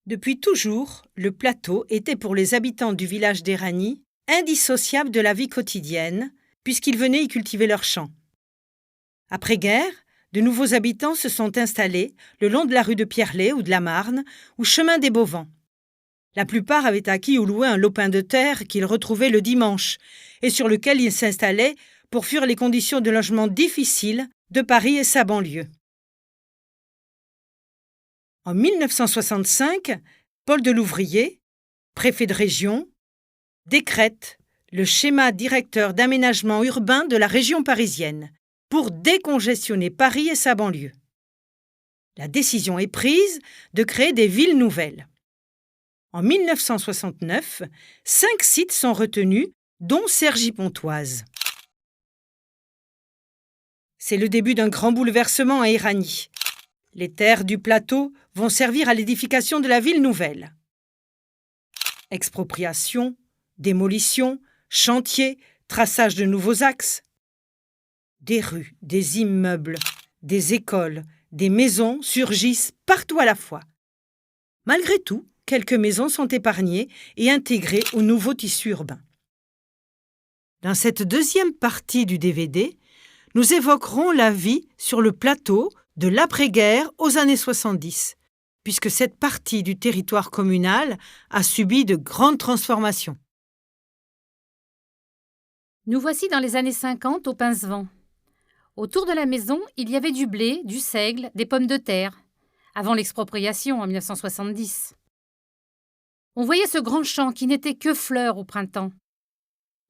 Depuis toujours, le plateau était pour les habitants du village d'Éragny indissociable de la vie quotidienne, puisqu'ils venaient y cultiver leurs champs. Après-guerre, de nouveaux habitants se sont installés le long de la rue de Pierrelet ou de la Marne, ou chemin des Bovans. La plupart avaient acquis ou loué un lopin de terre qu'ils retrouvaient le dimanche, et sur lequel ils s'installaient pour fuir les conditions de logement difficiles de Paris et sa banlieue. En 1965, Paul Delouvrier, préfet de région, décrète le schéma directeur d'aménagement urbain de la région parisienne pour décongestionner Paris et sa banlieue. La décision est prise de créer des villes nouvelles. En 1969, 5 sites sont retenus, dont Cergy-Pontoise. C'est le début d'un grand bouleversement à Éragny. Les terres du plateau vont servir à l'édification de la ville nouvelle. Expropriation, démolition, chantier, traçage de nouveaux axes. Des rues, des immeubles, des écoles, des maisons surgissent partout à la fois. Malgré tout, quelques maisons sont épargnées et intégrées au nouveau tissu urbain. Dans cette deuxième partie du DVD, nous évoquerons la vie sur le plateau de l'après-guerre aux années 70, puisque cette partie du territoire communal a subi de grandes transformations. Nous voici dans les années 50 au Pincevent. Autour de la maison, il y avait du blé, du seigle, des pommes de terre, avant l'expropriation en 1970. On voyait ce grand champ qui n'était que fleurs au printemps.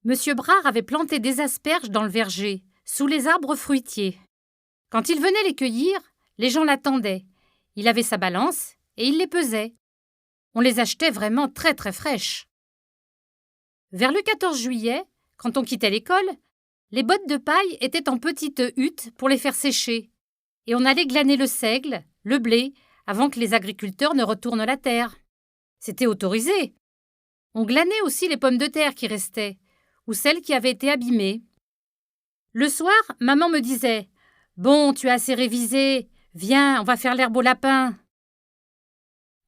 Monsieur Brard avait planté des asperges dans le verger, sous les arbres fruitiers. Quand il venait les cueillir, les gens l'attendaient. Il avait sa balance et il les pesait. On les achetait vraiment très très fraîches. Vers le 14 juillet, quand on quittait l'école, les bottes de paille étaient en petites huttes pour les faire sécher, et on allait glaner le seigle, le blé, avant que les agriculteurs ne retournent la terre. C'était autorisé. On glanait aussi les pommes de terre qui restaient, ou celles qui avaient été abîmées. Le soir, maman me disait « Bon, tu as assez révisé, viens, on va faire l'herbe au lapin. »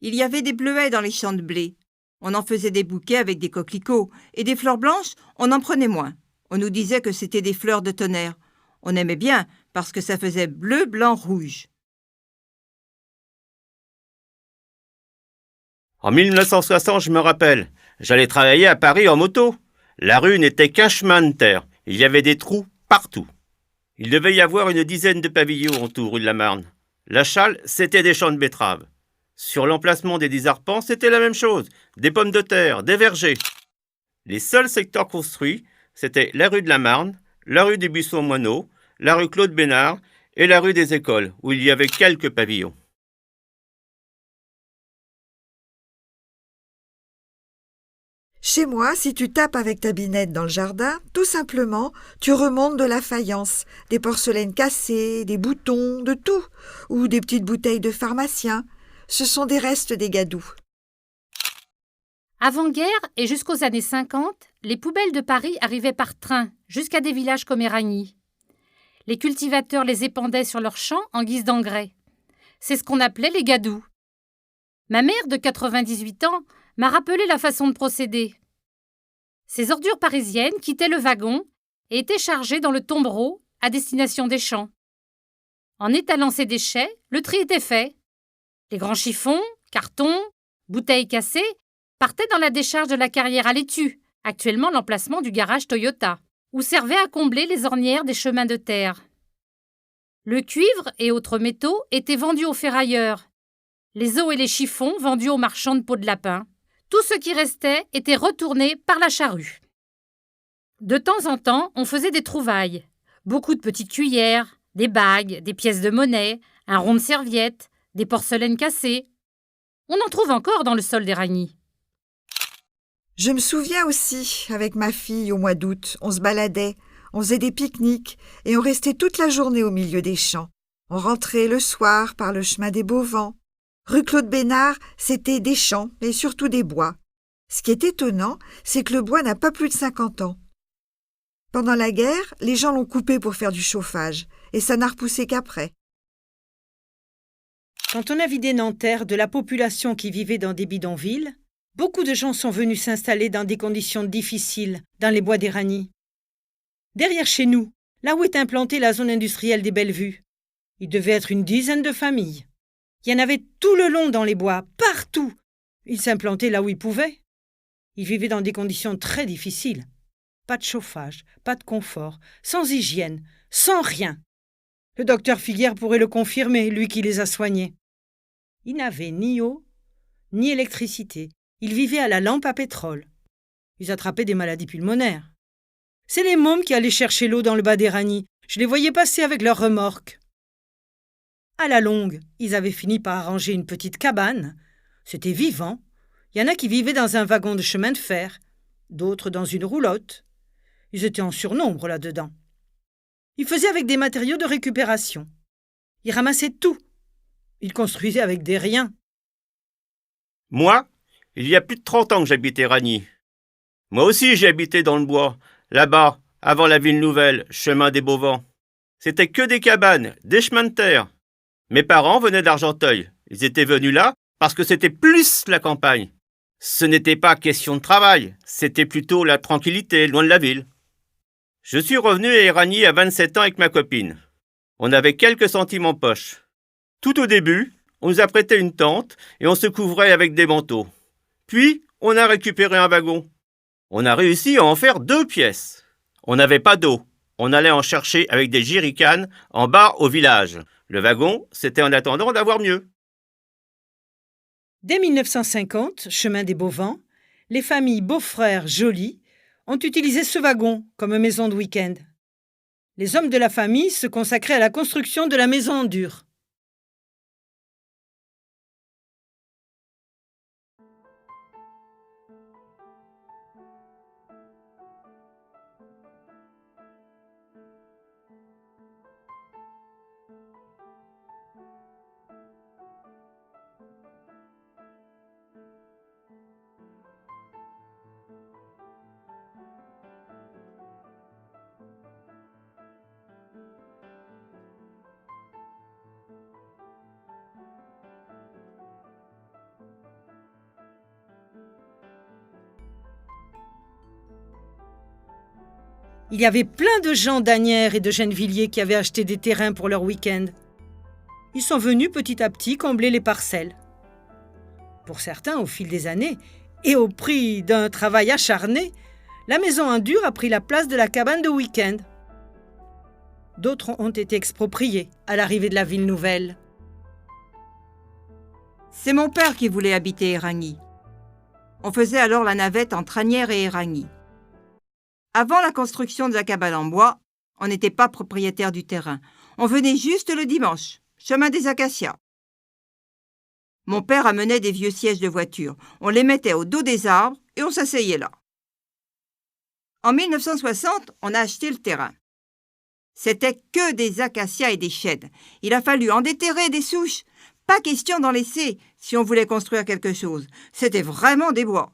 Il y avait des bleuets dans les champs de blé. On en faisait des bouquets avec des coquelicots, et des fleurs blanches, on en prenait moins. On nous disait que c'était des fleurs de tonnerre. On aimait bien, parce que ça faisait bleu, blanc, rouge. En 1960, je me rappelle, j'allais travailler à Paris en moto. La rue n'était qu'un chemin de terre. Il y avait des trous partout. Il devait y avoir une dizaine de pavillons autour rue de la Marne. La Challe, c'était des champs de betteraves. Sur l'emplacement des 10 arpents, c'était la même chose. Des pommes de terre, des vergers. Les seuls secteurs construits, c'était la rue de la Marne, la rue des Buissons-Moineaux, la rue Claude Bénard et la rue des Écoles, où il y avait quelques pavillons. Chez moi, si tu tapes avec ta binette dans le jardin, tout simplement, tu remontes de la faïence, des porcelaines cassées, des boutons, de tout, ou des petites bouteilles de pharmacien. Ce sont des restes des gadous. Avant-guerre et jusqu'aux années 50, les poubelles de Paris arrivaient par train, jusqu'à des villages comme Éragny. Les cultivateurs les épandaient sur leurs champs en guise d'engrais. C'est ce qu'on appelait les gadous. Ma mère, de 98 ans, m'a rappelé la façon de procéder. Ces ordures parisiennes quittaient le wagon et étaient chargées dans le tombereau à destination des champs. En étalant ces déchets, le tri était fait. Les grands chiffons, cartons, bouteilles cassées partaient dans la décharge de la carrière à laitue, actuellement l'emplacement du garage Toyota, où servaient à combler les ornières des chemins de terre. Le cuivre et autres métaux étaient vendus aux ferrailleurs, les os et les chiffons vendus aux marchands de peaux de lapin. Tout ce qui restait était retourné par la charrue. De temps en temps, on faisait des trouvailles. Beaucoup de petites cuillères, des bagues, des pièces de monnaie, un rond de serviette, des porcelaines cassées. On en trouve encore dans le sol d'Éragny. Je me souviens aussi, avec ma fille au mois d'août, on se baladait, on faisait des pique-niques et on restait toute la journée au milieu des champs. On rentrait le soir par le chemin des Bovans. Rue Claude Bénard, c'était des champs et surtout des bois. Ce qui est étonnant, c'est que le bois n'a pas plus de 50 ans. Pendant la guerre, les gens l'ont coupé pour faire du chauffage et ça n'a repoussé qu'après. Quand on a vidé Nanterre de la population qui vivait dans des bidonvilles, beaucoup de gens sont venus s'installer dans des conditions difficiles dans les bois d'Éragny. Derrière chez nous, là où est implantée la zone industrielle des Bellevues, il devait être une dizaine de familles. Il y en avait tout le long dans les bois, partout. Ils s'implantaient là où ils pouvaient. Ils vivaient dans des conditions très difficiles. Pas de chauffage, pas de confort, sans hygiène, sans rien. Le docteur Figuière pourrait le confirmer, lui qui les a soignés. Ils n'avaient ni eau, ni électricité. Ils vivaient à la lampe à pétrole. Ils attrapaient des maladies pulmonaires. C'est les mômes qui allaient chercher l'eau dans le bas d'Éragny. Je les voyais passer avec leurs remorques. À la longue, ils avaient fini par arranger une petite cabane. C'était vivant. Il y en a qui vivaient dans un wagon de chemin de fer, d'autres dans une roulotte. Ils étaient en surnombre là-dedans. Ils faisaient avec des matériaux de récupération. Ils ramassaient tout. Ils construisaient avec des riens. Moi, il y a plus de 30 ans que j'habite Éragny. Moi aussi, j'ai habité dans le bois, là-bas, avant la ville nouvelle, chemin des Beauvans. C'était que des cabanes, des chemins de terre. Mes parents venaient d'Argenteuil. Ils étaient venus là parce que c'était plus la campagne. Ce n'était pas question de travail, c'était plutôt la tranquillité, loin de la ville. Je suis revenu à Éragny à 27 ans avec ma copine. On avait quelques centimes en poche. Tout au début, on nous a prêté une tente et on se couvrait avec des manteaux. Puis, on a récupéré un wagon. On a réussi à en faire 2 pièces. On n'avait pas d'eau. On allait en chercher avec des jerrycans en bas au village. Le wagon, c'était en attendant d'avoir mieux. Dès 1950, chemin des Beauvans, les familles Beaufrère Joly ont utilisé ce wagon comme maison de week-end. Les hommes de la famille se consacraient à la construction de la maison en dur. Il y avait plein de gens d'Asnières et de Gennevilliers qui avaient acheté des terrains pour leur week-end. Ils sont venus petit à petit combler les parcelles. Pour certains, au fil des années, et au prix d'un travail acharné, la maison en dur a pris la place de la cabane de week-end. D'autres ont été expropriés à l'arrivée de la ville nouvelle. C'est mon père qui voulait habiter Éragny. On faisait alors la navette entre Asnières et Éragny. Avant la construction de la cabane en bois, on n'était pas propriétaire du terrain. On venait juste le dimanche, chemin des Acacias. Mon père amenait des vieux sièges de voiture. On les mettait au dos des arbres et on s'asseyait là. En 1960, on a acheté le terrain. C'était que des acacias et des chênes. Il a fallu en déterrer des souches. Pas question d'en laisser si on voulait construire quelque chose. C'était vraiment des bois.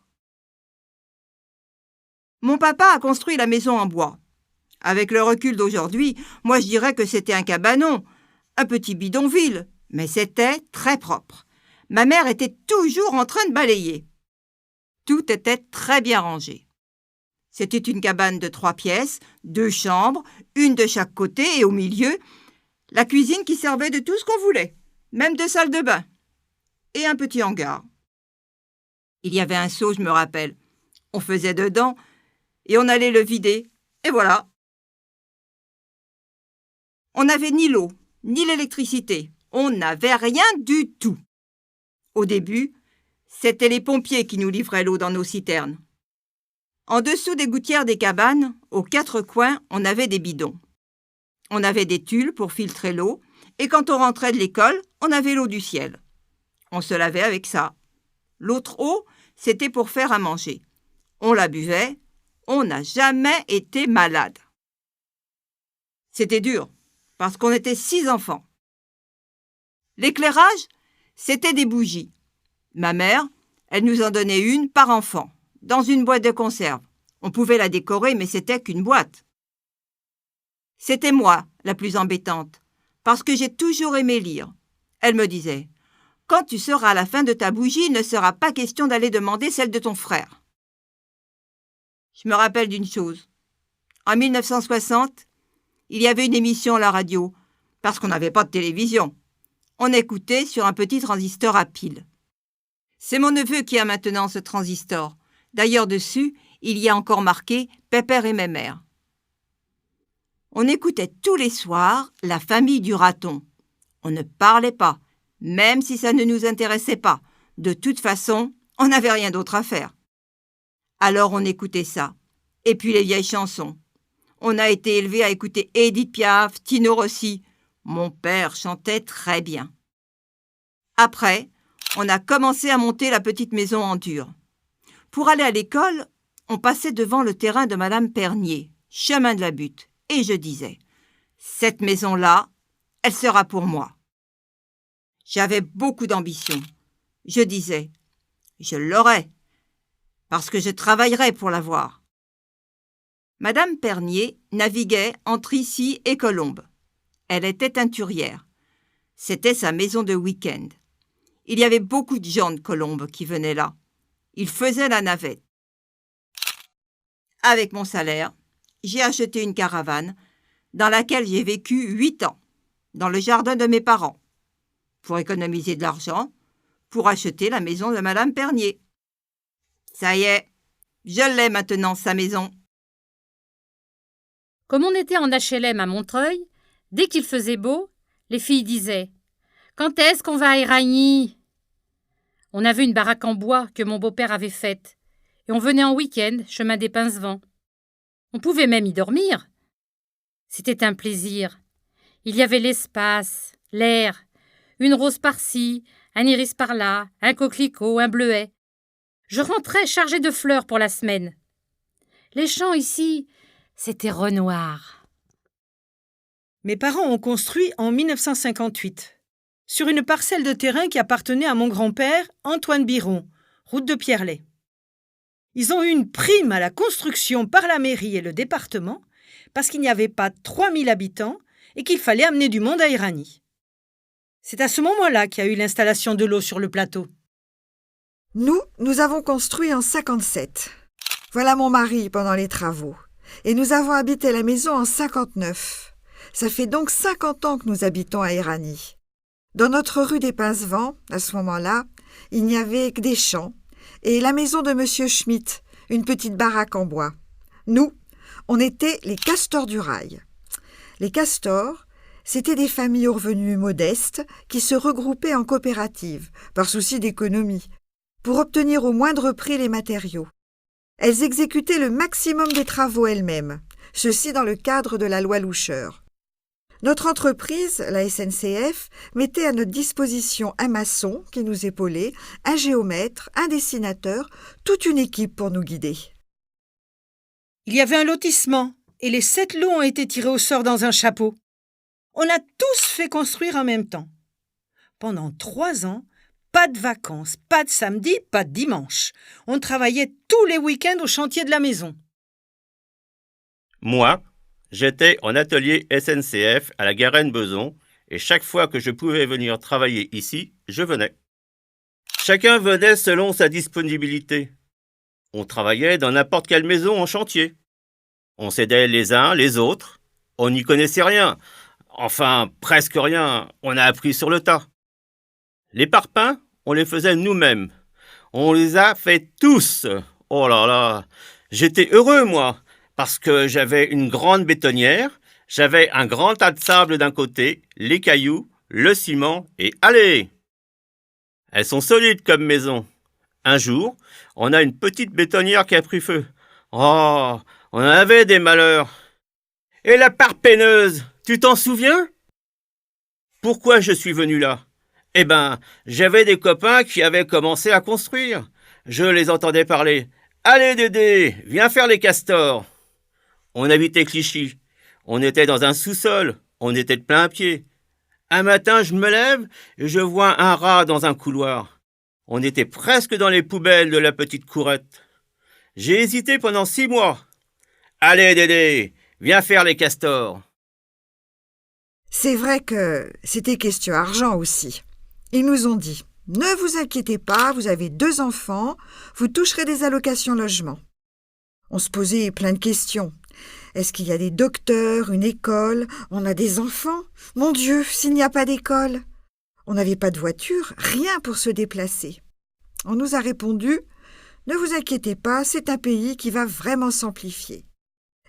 Mon papa a construit la maison en bois. Avec le recul d'aujourd'hui, moi je dirais que c'était un cabanon, un petit bidonville, mais c'était très propre. Ma mère était toujours en train de balayer. Tout était très bien rangé. C'était une cabane de 3 pièces, 2 chambres, une de chaque côté et au milieu, la cuisine qui servait de tout ce qu'on voulait, même de salle de bain, et un petit hangar. Il y avait un seau, je me rappelle. On faisait dedans et on allait le vider, et voilà. On n'avait ni l'eau, ni l'électricité. On n'avait rien du tout. Au début, c'était les pompiers qui nous livraient l'eau dans nos citernes. En dessous des gouttières des cabanes, aux 4 coins, on avait des bidons. On avait des tuiles pour filtrer l'eau, et quand on rentrait de l'école, on avait l'eau du ciel. On se lavait avec ça. L'autre eau, c'était pour faire à manger. On la buvait. On n'a jamais été malade. C'était dur, parce qu'on était 6 enfants. L'éclairage, c'était des bougies. Ma mère, elle nous en donnait une par enfant, dans une boîte de conserve. On pouvait la décorer, mais c'était qu'une boîte. C'était moi, la plus embêtante, parce que j'ai toujours aimé lire. Elle me disait Quand tu seras à la fin de ta bougie, il ne sera pas question d'aller demander celle de ton frère. Je me rappelle d'une chose. En 1960, il y avait une émission à la radio, parce qu'on n'avait pas de télévision. On écoutait sur un petit transistor à pile. C'est mon neveu qui a maintenant ce transistor. D'ailleurs, dessus, il y a encore marqué « Pépère et Mémère ». On écoutait tous les soirs la famille du raton. On ne parlait pas, même si ça ne nous intéressait pas. De toute façon, on n'avait rien d'autre à faire. Alors on écoutait ça. Et puis les vieilles chansons. On a été élevés à écouter Édith Piaf, Tino Rossi. Mon père chantait très bien. Après, on a commencé à monter la petite maison en dur. Pour aller à l'école, on passait devant le terrain de Madame Pernier, chemin de la Butte, et je disais « Cette maison-là, elle sera pour moi ». J'avais beaucoup d'ambition. Je disais « Je l'aurai, parce que je travaillerai pour l'avoir ». Madame Pernier naviguait entre ici et Colombes. Elle était teinturière. C'était sa maison de week-end. Il y avait beaucoup de gens de Colombes qui venaient là. Ils faisaient la navette. Avec mon salaire, j'ai acheté une caravane dans laquelle j'ai vécu 8 ans, dans le jardin de mes parents, pour économiser de l'argent, pour acheter la maison de Madame Pernier. Ça y est, je l'ai maintenant, sa maison. Comme on était en HLM à Montreuil, dès qu'il faisait beau, les filles disaient « Quand est-ce qu'on va à Éragny ?» On avait une baraque en bois que mon beau-père avait faite, et on venait en week-end, chemin des Pincevents. On pouvait même y dormir. C'était un plaisir. Il y avait l'espace, l'air, une rose par-ci, un iris par-là, un coquelicot, un bleuet. Je rentrais chargée de fleurs pour la semaine. Les champs ici, c'était Renoir. Mes parents ont construit en 1958, sur une parcelle de terrain qui appartenait à mon grand-père, Antoine Biron, route de Pierrelet. Ils ont eu une prime à la construction par la mairie et le département parce qu'il n'y avait pas 3000 habitants et qu'il fallait amener du monde à Éragny. C'est à ce moment-là qu'il y a eu l'installation de l'eau sur le plateau. Nous avons construit en 57. Voilà mon mari pendant les travaux. Et nous avons habité la maison en 59. Ça fait donc 50 ans que nous habitons à Éragny. Dans notre rue des Pincevents, à ce moment-là, il n'y avait que des champs et la maison de Monsieur Schmitt, une petite baraque en bois. Nous, on était les castors du rail. Les castors, c'étaient des familles aux revenus modestes qui se regroupaient en coopératives, par souci d'économie, pour obtenir au moindre prix les matériaux. Elles exécutaient le maximum des travaux elles-mêmes, ceci dans le cadre de la loi Loucheur. Notre entreprise, la SNCF, mettait à notre disposition un maçon qui nous épaulait, un géomètre, un dessinateur, toute une équipe pour nous guider. Il y avait un lotissement et les 7 lots ont été tirés au sort dans un chapeau. On a tous fait construire en même temps. Pendant 3 ans, pas de vacances, pas de samedi, pas de dimanche. On travaillait tous les week-ends au chantier de la maison. Moi, j'étais en atelier SNCF à la Garenne-Beson et chaque fois que je pouvais venir travailler ici, je venais. Chacun venait selon sa disponibilité. On travaillait dans n'importe quelle maison en chantier. On s'aidait les uns les autres. On n'y connaissait rien. Enfin, presque rien. On a appris sur le tas. Les parpaings, on les faisait nous-mêmes. On les a fait tous. Oh là là, j'étais heureux, moi, parce que j'avais une grande bétonnière, j'avais un grand tas de sable d'un côté, les cailloux, le ciment, et allez! Elles sont solides comme maison. Un jour, on a une petite bétonnière qui a pris feu. Oh, on avait des malheurs. Et la parpeineuse, tu t'en souviens? Pourquoi je suis venu là? Eh ben, j'avais des copains qui avaient commencé à construire. Je les entendais parler. Allez Dédé, viens faire les castors. On habitait Clichy. On était dans un sous-sol. On était de plein pied. Un matin, je me lève et je vois un rat dans un couloir. On était presque dans les poubelles de la petite courette. J'ai hésité pendant 6 mois. Allez Dédé, viens faire les castors. C'est vrai que c'était question argent aussi. Ils nous ont dit Ne vous inquiétez pas, vous avez 2 enfants, vous toucherez des allocations logement. On se posait plein de questions. Est-ce qu'il y a des docteurs, une école? On a des enfants? Mon Dieu, s'il n'y a pas d'école! On n'avait pas de voiture, rien pour se déplacer. On nous a répondu « Ne vous inquiétez pas, c'est un pays qui va vraiment s'amplifier ».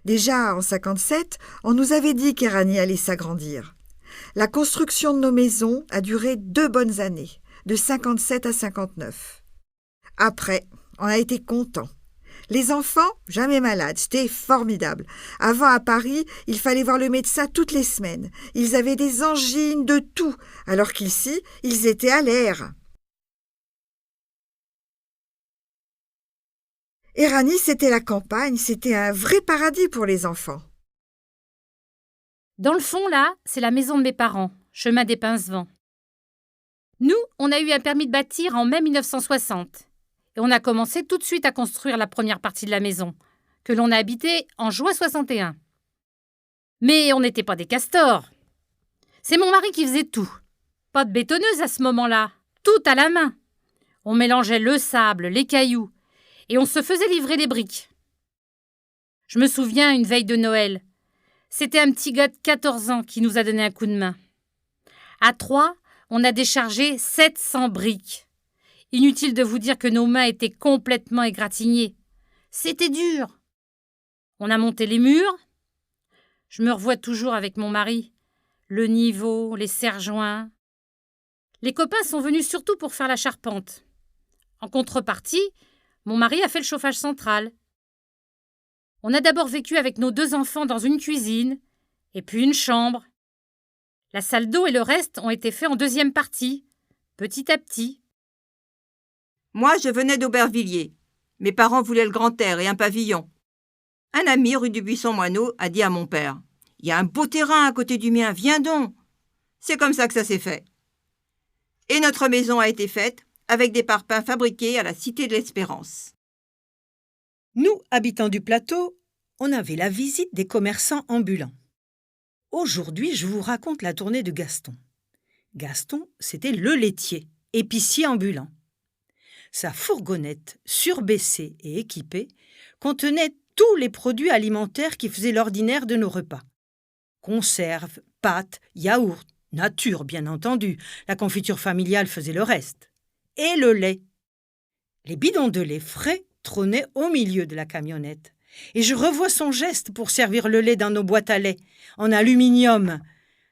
Déjà, en 1957, on nous avait dit qu'Éragny allait s'agrandir. La construction de nos maisons a duré 2 bonnes années, de 1957 à 1959. Après, on a été contents. Les enfants, jamais malades, c'était formidable. Avant, à Paris, il fallait voir le médecin toutes les semaines. Ils avaient des angines, de tout, alors qu'ici, ils étaient à l'air. Éragny, c'était la campagne, c'était un vrai paradis pour les enfants. Dans le fond, là, c'est la maison de mes parents, chemin des Pincevents. Nous, on a eu un permis de bâtir en mai 1960. Et on a commencé tout de suite à construire la première partie de la maison, que l'on a habitée en juin 61. Mais on n'était pas des castors. C'est mon mari qui faisait tout. Pas de bétonneuse à ce moment-là, tout à la main. On mélangeait le sable, les cailloux, et on se faisait livrer les briques. Je me souviens une veille de Noël. C'était un petit gars de 14 ans qui nous a donné un coup de main. À 3, on a déchargé 700 briques. Inutile de vous dire que nos mains étaient complètement égratignées. C'était dur. On a monté les murs. Je me revois toujours avec mon mari. Le niveau, les serre-joints. Les copains sont venus surtout pour faire la charpente. En contrepartie, mon mari a fait le chauffage central. On a d'abord vécu avec nos 2 enfants dans une cuisine, et puis une chambre. La salle d'eau et le reste ont été faits en deuxième partie, petit à petit. Moi, je venais d'Aubervilliers. Mes parents voulaient le grand air et un pavillon. Un ami, rue du Buisson-Moineau, a dit à mon père « Il y a un beau terrain à côté du mien, viens donc !» C'est comme ça que ça s'est fait. Et notre maison a été faite avec des parpaings fabriqués à la Cité de l'Espérance. Nous, habitants du plateau, on avait la visite des commerçants ambulants. Aujourd'hui, je vous raconte la tournée de Gaston. Gaston, c'était le laitier, épicier ambulant. Sa fourgonnette, surbaissée et équipée, contenait tous les produits alimentaires qui faisaient l'ordinaire de nos repas. Conserves, pâtes, yaourts, nature bien entendu, la confiture familiale faisait le reste. Et le lait. Les bidons de lait frais trônaient au milieu de la camionnette. Et je revois son geste pour servir le lait dans nos boîtes à lait, en aluminium,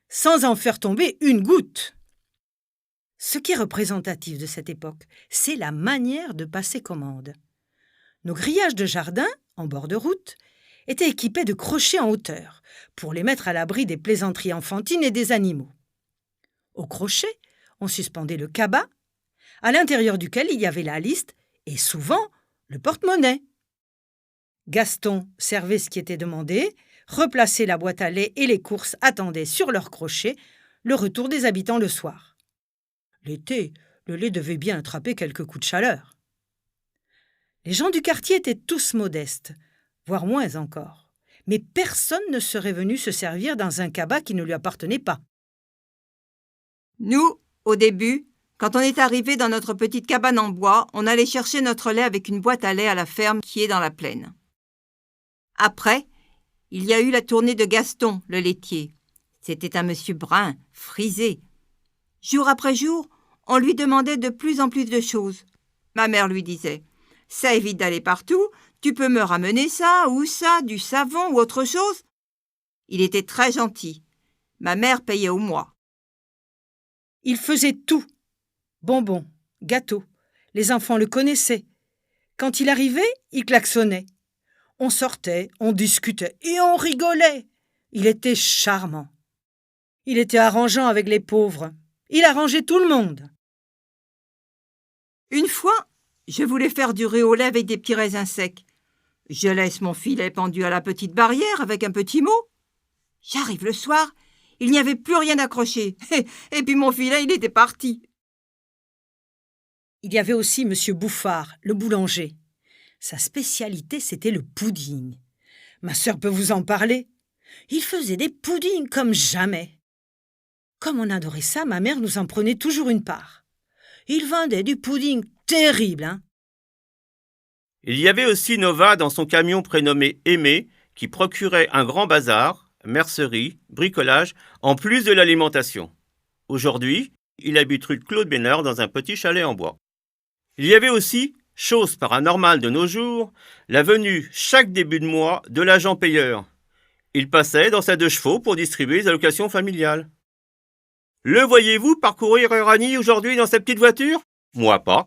sans en faire tomber une goutte. Ce qui est représentatif de cette époque, c'est la manière de passer commande. Nos grillages de jardin, en bord de route, étaient équipés de crochets en hauteur, pour les mettre à l'abri des plaisanteries enfantines et des animaux. Au crochet, on suspendait le cabas, à l'intérieur duquel il y avait la liste et souvent le porte-monnaie. Gaston servait ce qui était demandé, replaçait la boîte à lait et les courses attendaient sur leur crochet le retour des habitants le soir. L'été, le lait devait bien attraper quelques coups de chaleur. Les gens du quartier étaient tous modestes, voire moins encore. Mais personne ne serait venu se servir dans un cabas qui ne lui appartenait pas. Nous, au début, quand on est arrivé dans notre petite cabane en bois, on allait chercher notre lait avec une boîte à lait à la ferme qui est dans la plaine. Après, il y a eu la tournée de Gaston, le laitier. C'était un monsieur brun, frisé. Jour après jour, on lui demandait de plus en plus de choses. Ma mère lui disait « Ça évite d'aller partout, tu peux me ramener ça ou ça, du savon ou autre chose ?» Il était très gentil. Ma mère payait au mois. Il faisait tout. Bonbons, gâteaux. Les enfants le connaissaient. Quand il arrivait, il klaxonnait. On sortait, on discutait et on rigolait. Il était charmant. Il était arrangeant avec les pauvres. Il arrangeait tout le monde. Une fois, je voulais faire du riz au lait avec des petits raisins secs. Je laisse mon filet pendu à la petite barrière avec un petit mot. J'arrive le soir, il n'y avait plus rien accroché. Et puis mon filet, il était parti. Il y avait aussi M. Bouffard, le boulanger. Sa spécialité, c'était le pudding. Ma sœur peut vous en parler. Il faisait des puddings comme jamais. Comme on adorait ça, ma mère nous en prenait toujours une part. Il vendait du pudding terrible, hein. Il y avait aussi Nova dans son camion prénommé Aimé, qui procurait un grand bazar, mercerie, bricolage, en plus de l'alimentation. Aujourd'hui, il habite rue de Claude Bénard dans un petit chalet en bois. Il y avait aussi, chose paranormale de nos jours, la venue chaque début de mois de l'agent payeur. Il passait dans sa 2 chevaux pour distribuer les allocations familiales. Le voyez-vous parcourir Uranie aujourd'hui dans sa petite voiture? Moi pas.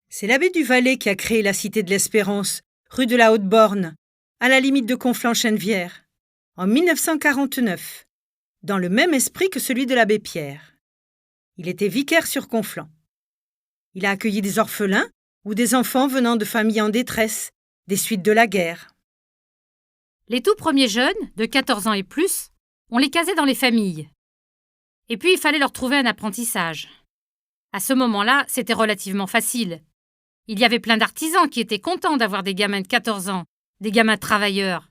C'est l'abbé du Valais qui a créé la Cité de l'Espérance, rue de la Haute-Borne, à la limite de Conflans-Chenevière, en 1949, dans le même esprit que celui de l'abbé Pierre. Il était vicaire sur Conflans. Il a accueilli des orphelins ou des enfants venant de familles en détresse, des suites de la guerre. Les tout premiers jeunes, de 14 ans et plus, on les casait dans les familles. Et puis il fallait leur trouver un apprentissage. À ce moment-là, c'était relativement facile. Il y avait plein d'artisans qui étaient contents d'avoir des gamins de 14 ans, des gamins travailleurs.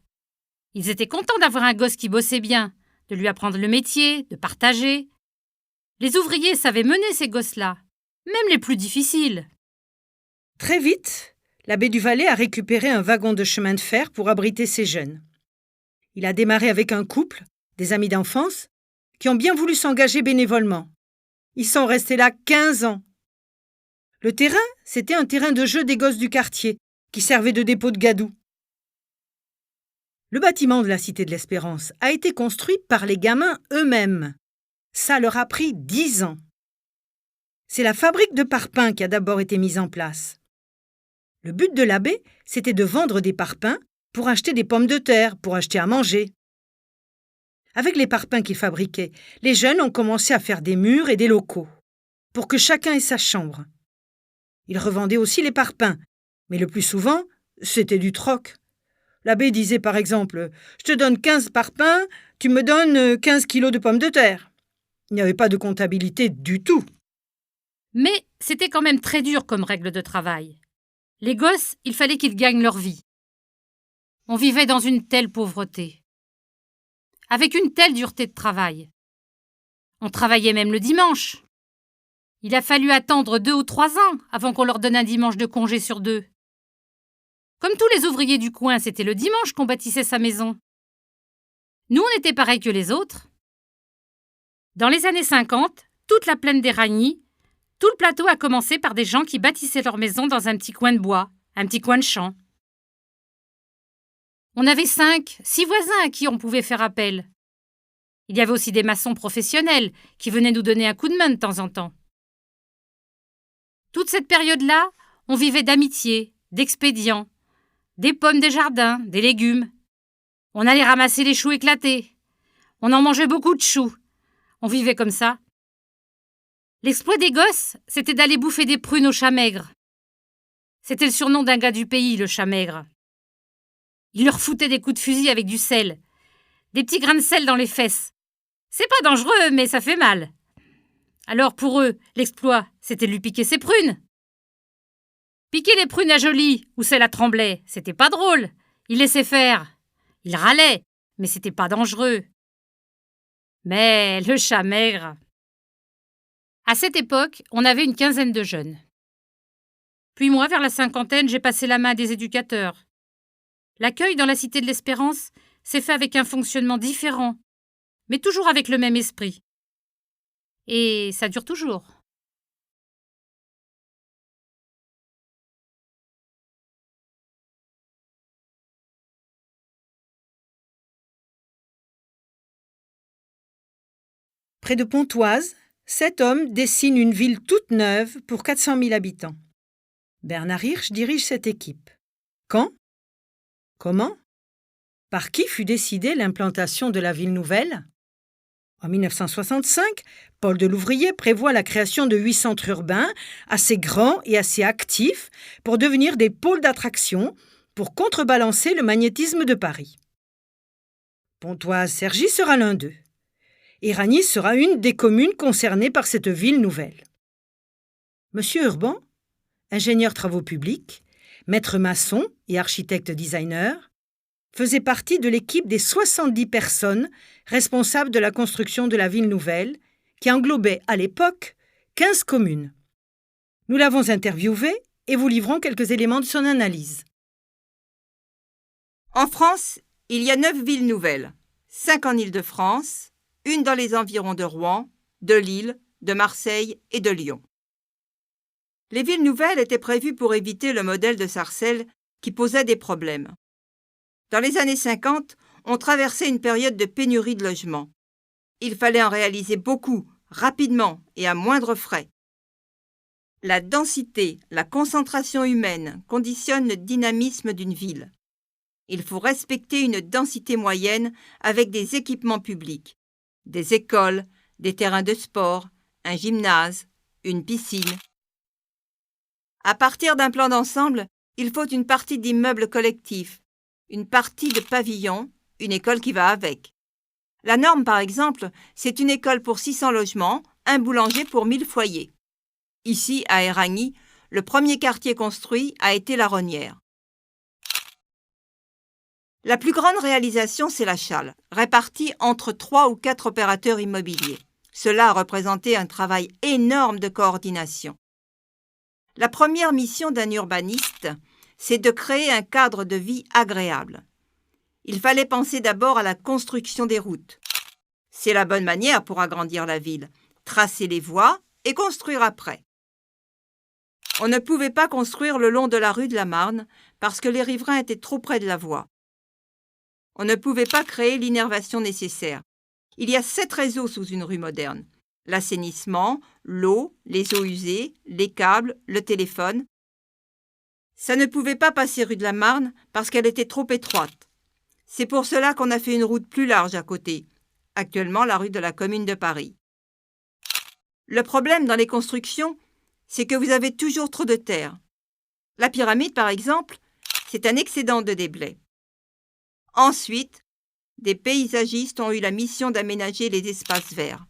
Ils étaient contents d'avoir un gosse qui bossait bien, de lui apprendre le métier, de partager. Les ouvriers savaient mener ces gosses-là, même les plus difficiles. Très vite, l'abbé du Valais a récupéré un wagon de chemin de fer pour abriter ces jeunes. Il a démarré avec un couple, des amis d'enfance, qui ont bien voulu s'engager bénévolement. Ils sont restés là 15 ans. Le terrain, c'était un terrain de jeu des gosses du quartier, qui servait de dépôt de gadou. Le bâtiment de la Cité de l'Espérance a été construit par les gamins eux-mêmes. Ça leur a pris 10 ans. C'est la fabrique de parpaings qui a d'abord été mise en place. Le but de l'abbé, c'était de vendre des parpaings pour acheter des pommes de terre, pour acheter à manger. Avec les parpaings qu'il fabriquait, les jeunes ont commencé à faire des murs et des locaux, pour que chacun ait sa chambre. Ils revendaient aussi les parpaings, mais le plus souvent, c'était du troc. L'abbé disait par exemple « Je te donne 15 parpaings, tu me donnes 15 kilos de pommes de terre ». Il n'y avait pas de comptabilité du tout. Mais c'était quand même très dur comme règle de travail. Les gosses, il fallait qu'ils gagnent leur vie. On vivait dans une telle pauvreté, avec une telle dureté de travail. On travaillait même le dimanche. Il a fallu attendre 2 ou 3 ans avant qu'on leur donne un dimanche de congé sur 2. Comme tous les ouvriers du coin, c'était le dimanche qu'on bâtissait sa maison. Nous, on était pareils que les autres. Dans les années 50, toute la plaine des Ragnies, tout le plateau a commencé par des gens qui bâtissaient leur maison dans un petit coin de bois, un petit coin de champ. On avait 5, 6 voisins à qui on pouvait faire appel. Il y avait aussi des maçons professionnels qui venaient nous donner un coup de main de temps en temps. Toute cette période-là, on vivait d'amitié, d'expédients, des pommes des jardins, des légumes. On allait ramasser les choux éclatés. On en mangeait beaucoup de choux. On vivait comme ça. L'exploit des gosses, c'était d'aller bouffer des prunes au chat maigre. C'était le surnom d'un gars du pays, le chat maigre. Il leur foutait des coups de fusil avec du sel, des petits grains de sel dans les fesses. C'est pas dangereux, mais ça fait mal. Alors pour eux, l'exploit, c'était de lui piquer ses prunes. Piquer les prunes à Joly ou celles à Tremblay, c'était pas drôle. Il laissait faire. Il râlait, mais c'était pas dangereux. Mais le chat maigre... À cette époque, on avait une quinzaine de jeunes. Puis moi, vers la cinquantaine, j'ai passé la main à des éducateurs. L'accueil dans la Cité de l'Espérance s'est fait avec un fonctionnement différent, mais toujours avec le même esprit. Et ça dure toujours. Près de Pontoise, 7 hommes dessinent une ville toute neuve pour 400 000 habitants. Bernard Hirsch dirige cette équipe. Quand? Comment? Par qui fut décidée l'implantation de la ville nouvelle? En 1965, Paul Delouvrier prévoit la création de 8 centres urbains assez grands et assez actifs pour devenir des pôles d'attraction pour contrebalancer le magnétisme de Paris. Pontoise-Cergy sera l'un d'eux. Et Ragny sera une des communes concernées par cette ville nouvelle. Monsieur Urban, ingénieur travaux publics, maître maçon et architecte designer, faisait partie de l'équipe des 70 personnes responsables de la construction de la ville nouvelle, qui englobait à l'époque 15 communes. Nous l'avons interviewé et vous livrons quelques éléments de son analyse. En France, il y a 9 villes nouvelles, 5 en Île-de-France, une dans les environs de Rouen, de Lille, de Marseille et de Lyon. Les villes nouvelles étaient prévues pour éviter le modèle de Sarcelles qui posait des problèmes. Dans les années 50, on traversait une période de pénurie de logements. Il fallait en réaliser beaucoup, rapidement et à moindre frais. La densité, la concentration humaine conditionnent le dynamisme d'une ville. Il faut respecter une densité moyenne avec des équipements publics, des écoles, des terrains de sport, un gymnase, une piscine. À partir d'un plan d'ensemble, il faut une partie d'immeubles collectifs, une partie de pavillons, une école qui va avec. La norme, par exemple, c'est une école pour 600 logements, un boulanger pour 1000 foyers. Ici, à Éragny, le premier quartier construit a été la Rosnière. La plus grande réalisation, c'est la Chale, répartie entre 3 ou 4 opérateurs immobiliers. Cela a représenté un travail énorme de coordination. La première mission d'un urbaniste, c'est de créer un cadre de vie agréable. Il fallait penser d'abord à la construction des routes. C'est la bonne manière pour agrandir la ville, tracer les voies et construire après. On ne pouvait pas construire le long de la rue de la Marne parce que les riverains étaient trop près de la voie. On ne pouvait pas créer l'innervation nécessaire. Il y a 7 réseaux sous une rue moderne. L'assainissement, l'eau, les eaux usées, les câbles, le téléphone. Ça ne pouvait pas passer rue de la Marne parce qu'elle était trop étroite. C'est pour cela qu'on a fait une route plus large à côté, actuellement la rue de la Commune de Paris. Le problème dans les constructions, c'est que vous avez toujours trop de terre. La pyramide, par exemple, c'est un excédent de déblais. Ensuite, des paysagistes ont eu la mission d'aménager les espaces verts.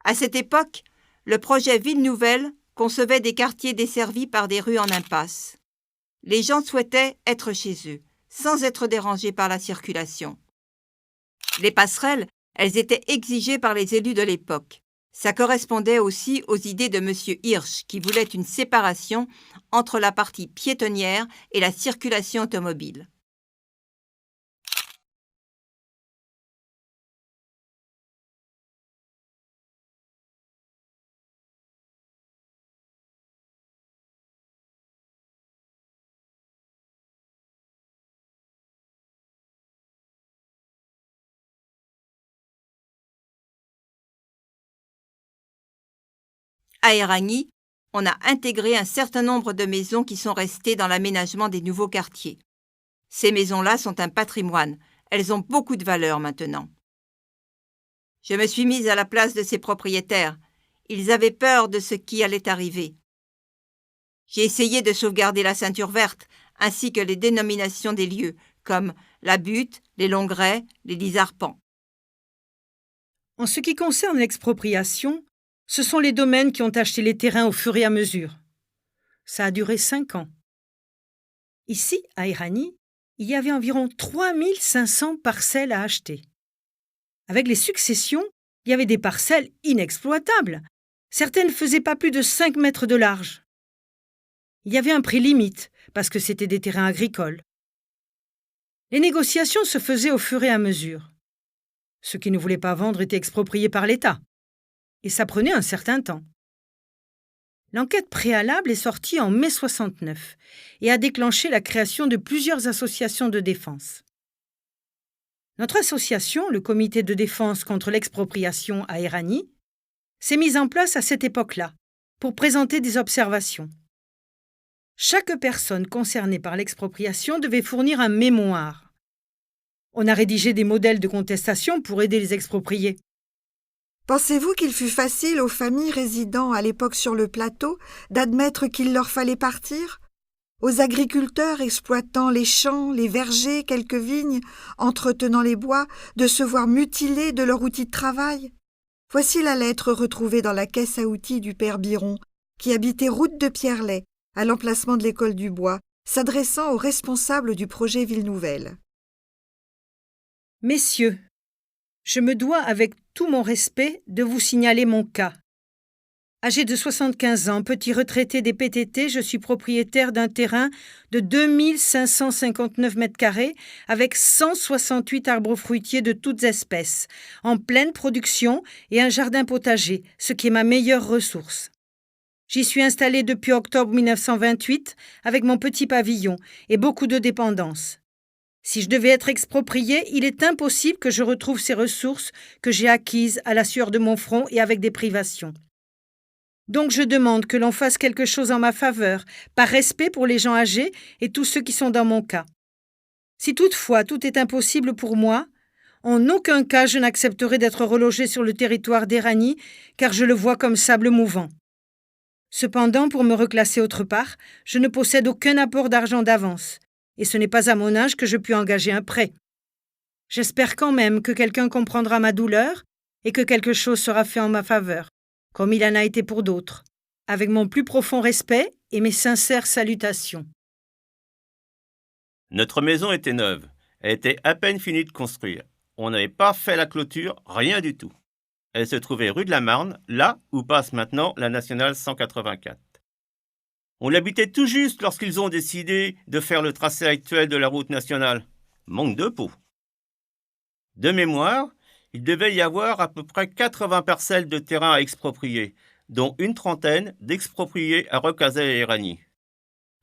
À cette époque, le projet Ville Nouvelle concevait des quartiers desservis par des rues en impasse. Les gens souhaitaient être chez eux, sans être dérangés par la circulation. Les passerelles, elles étaient exigées par les élus de l'époque. Ça correspondait aussi aux idées de M. Hirsch, qui voulait une séparation entre la partie piétonnière et la circulation automobile. À Éragny, on a intégré un certain nombre de maisons qui sont restées dans l'aménagement des nouveaux quartiers. Ces maisons-là sont un patrimoine. Elles ont beaucoup de valeur maintenant. Je me suis mise à la place de ces propriétaires. Ils avaient peur de ce qui allait arriver. J'ai essayé de sauvegarder la ceinture verte, ainsi que les dénominations des lieux, comme la Butte, les Longrets, les Lizarpans. En ce qui concerne l'expropriation, ce sont les domaines qui ont acheté les terrains au fur et à mesure. Ça a duré 5 ans. Ici, à Éragny, il y avait environ 3500 parcelles à acheter. Avec les successions, il y avait des parcelles inexploitables. Certaines ne faisaient pas plus de 5 mètres de large. Il y avait un prix limite, parce que c'était des terrains agricoles. Les négociations se faisaient au fur et à mesure. Ceux qui ne voulaient pas vendre étaient expropriés par l'État. Et ça prenait un certain temps. L'enquête préalable est sortie en mai 69 et a déclenché la création de plusieurs associations de défense. Notre association, le Comité de défense contre l'expropriation à Éragny, s'est mise en place à cette époque-là pour présenter des observations. Chaque personne concernée par l'expropriation devait fournir un mémoire. On a rédigé des modèles de contestation pour aider les expropriés. Pensez-vous qu'il fut facile aux familles résidant à l'époque sur le plateau d'admettre qu'il leur fallait partir ? Aux agriculteurs exploitant les champs, les vergers, quelques vignes, entretenant les bois, de se voir mutilés de leur outil de travail ? Voici la lettre retrouvée dans la caisse à outils du père Biron, qui habitait route de Pierrelet, à l'emplacement de l'école du Bois, s'adressant aux responsables du projet Ville Nouvelle. Messieurs, je me dois, avec tout mon respect, de vous signaler mon cas. Âgé de 75 ans, petit retraité des PTT, je suis propriétaire d'un terrain de 2559 mètres carrés avec 168 arbres fruitiers de toutes espèces, en pleine production et un jardin potager, ce qui est ma meilleure ressource. J'y suis installé depuis octobre 1928 avec mon petit pavillon et beaucoup de dépendances. Si je devais être exproprié, il est impossible que je retrouve ces ressources que j'ai acquises à la sueur de mon front et avec des privations. Donc je demande que l'on fasse quelque chose en ma faveur, par respect pour les gens âgés et tous ceux qui sont dans mon cas. Si toutefois tout est impossible pour moi, en aucun cas je n'accepterai d'être relogé sur le territoire d'Éragny, car je le vois comme sable mouvant. Cependant, pour me reclasser autre part, je ne possède aucun apport d'argent d'avance, et ce n'est pas à mon âge que je puis engager un prêt. J'espère quand même que quelqu'un comprendra ma douleur et que quelque chose sera fait en ma faveur, comme il en a été pour d'autres, avec mon plus profond respect et mes sincères salutations. Notre maison était neuve. Elle était à peine finie de construire. On n'avait pas fait la clôture, rien du tout. Elle se trouvait rue de la Marne, là où passe maintenant la nationale 184. On l'habitait tout juste lorsqu'ils ont décidé de faire le tracé actuel de la route nationale. Manque de peau. De mémoire, il devait y avoir à peu près 80 parcelles de terrain à exproprier, dont une trentaine d'expropriés à Recazet et Éragny.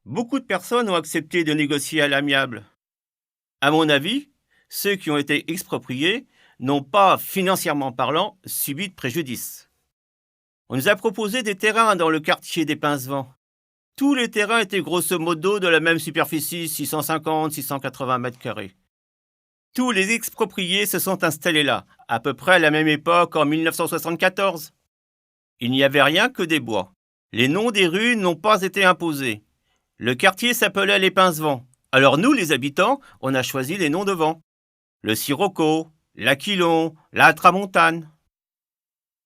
Beaucoup de personnes ont accepté de négocier à l'amiable. À mon avis, ceux qui ont été expropriés n'ont pas, financièrement parlant, subi de préjudice. On nous a proposé des terrains dans le quartier des Pincevents. Tous les terrains étaient grosso modo de la même superficie, 650-680 mètres carrés. Tous les expropriés se sont installés là, à peu près à la même époque, en 1974. Il n'y avait rien que des bois. Les noms des rues n'ont pas été imposés. Le quartier s'appelait les Pincevents. Alors nous, les habitants, on a choisi les noms devant. Le Sirocco, l'Aquilon, la Tramontane.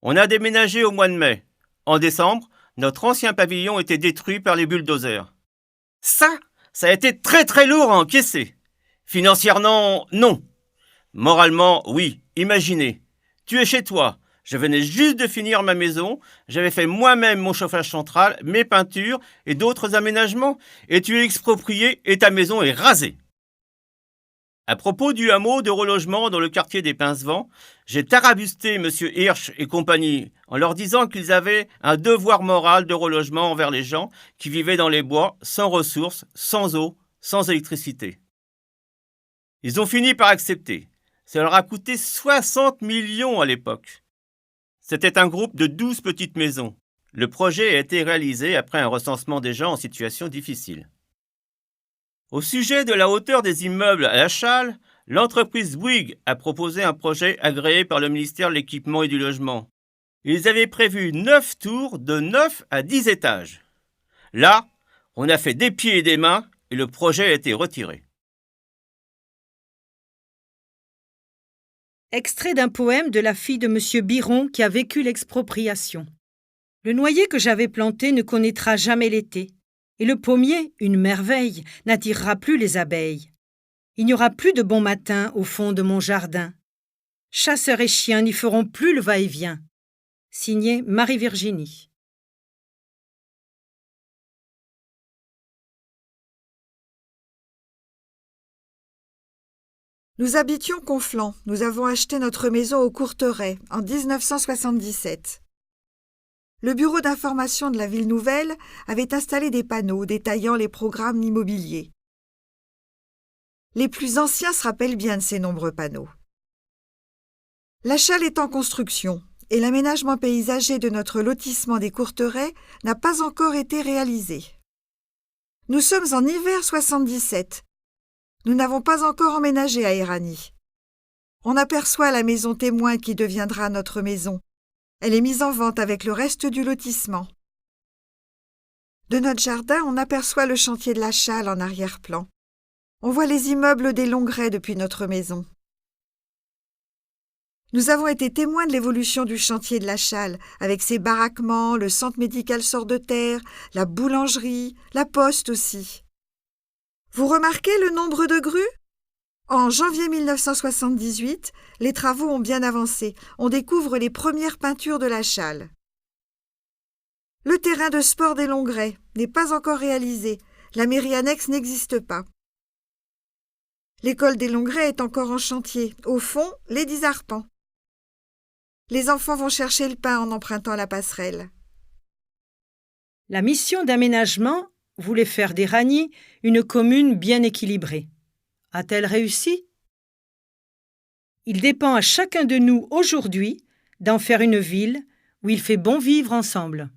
On a déménagé au mois de mai. En décembre, notre ancien pavillon était détruit par les bulldozers. Ça a été très très lourd à encaisser. Financièrement, non. Moralement, oui. Imaginez. Tu es chez toi. Je venais juste de finir ma maison. J'avais fait moi-même mon chauffage central, mes peintures et d'autres aménagements. Et tu es exproprié et ta maison est rasée. À propos du hameau de relogement dans le quartier des Pincevents, j'ai tarabusté M. Hirsch et compagnie en leur disant qu'ils avaient un devoir moral de relogement envers les gens qui vivaient dans les bois, sans ressources, sans eau, sans électricité. Ils ont fini par accepter. Ça leur a coûté 60 millions à l'époque. C'était un groupe de 12 petites maisons. Le projet a été réalisé après un recensement des gens en situation difficile. Au sujet de la hauteur des immeubles à la Challe, l'entreprise Bouygues a proposé un projet agréé par le ministère de l'Équipement et du Logement. Ils avaient prévu 9 tours de 9 à 10 étages. Là, on a fait des pieds et des mains et le projet a été retiré. Extrait d'un poème de la fille de M. Biron qui a vécu l'expropriation. Le noyer que j'avais planté ne connaîtra jamais l'été, et le pommier, une merveille, n'attirera plus les abeilles. Il n'y aura plus de bon matin au fond de mon jardin. Chasseurs et chiens n'y feront plus le va-et-vient. Signé Marie-Virginie. Nous habitions Conflans. Nous avons acheté notre maison au Courteret en 1977. Le bureau d'information de la ville nouvelle avait installé des panneaux détaillant les programmes immobiliers. Les plus anciens se rappellent bien de ces nombreux panneaux. La Challe est en construction et l'aménagement paysager de notre lotissement des Courterets n'a pas encore été réalisé. Nous sommes en hiver 77. Nous n'avons pas encore emménagé à Éragny. On aperçoit la maison témoin qui deviendra notre maison. Elle est mise en vente avec le reste du lotissement. De notre jardin, on aperçoit le chantier de la Challe en arrière-plan. On voit les immeubles des Longrets depuis notre maison. Nous avons été témoins de l'évolution du chantier de la Challe, avec ses baraquements, le centre médical sort de terre, la boulangerie, la poste aussi. Vous remarquez le nombre de grues ? En janvier 1978, les travaux ont bien avancé. On découvre les premières peintures de la Challe. Le terrain de sport des Longrets n'est pas encore réalisé. La mairie annexe n'existe pas. L'école des Longrets est encore en chantier. Au fond, les 10 arpents. Les enfants vont chercher le pain en empruntant la passerelle. La mission d'aménagement voulait faire d'Éragny une commune bien équilibrée. A-t-elle réussi? Il dépend à chacun de nous aujourd'hui d'en faire une ville où il fait bon vivre ensemble.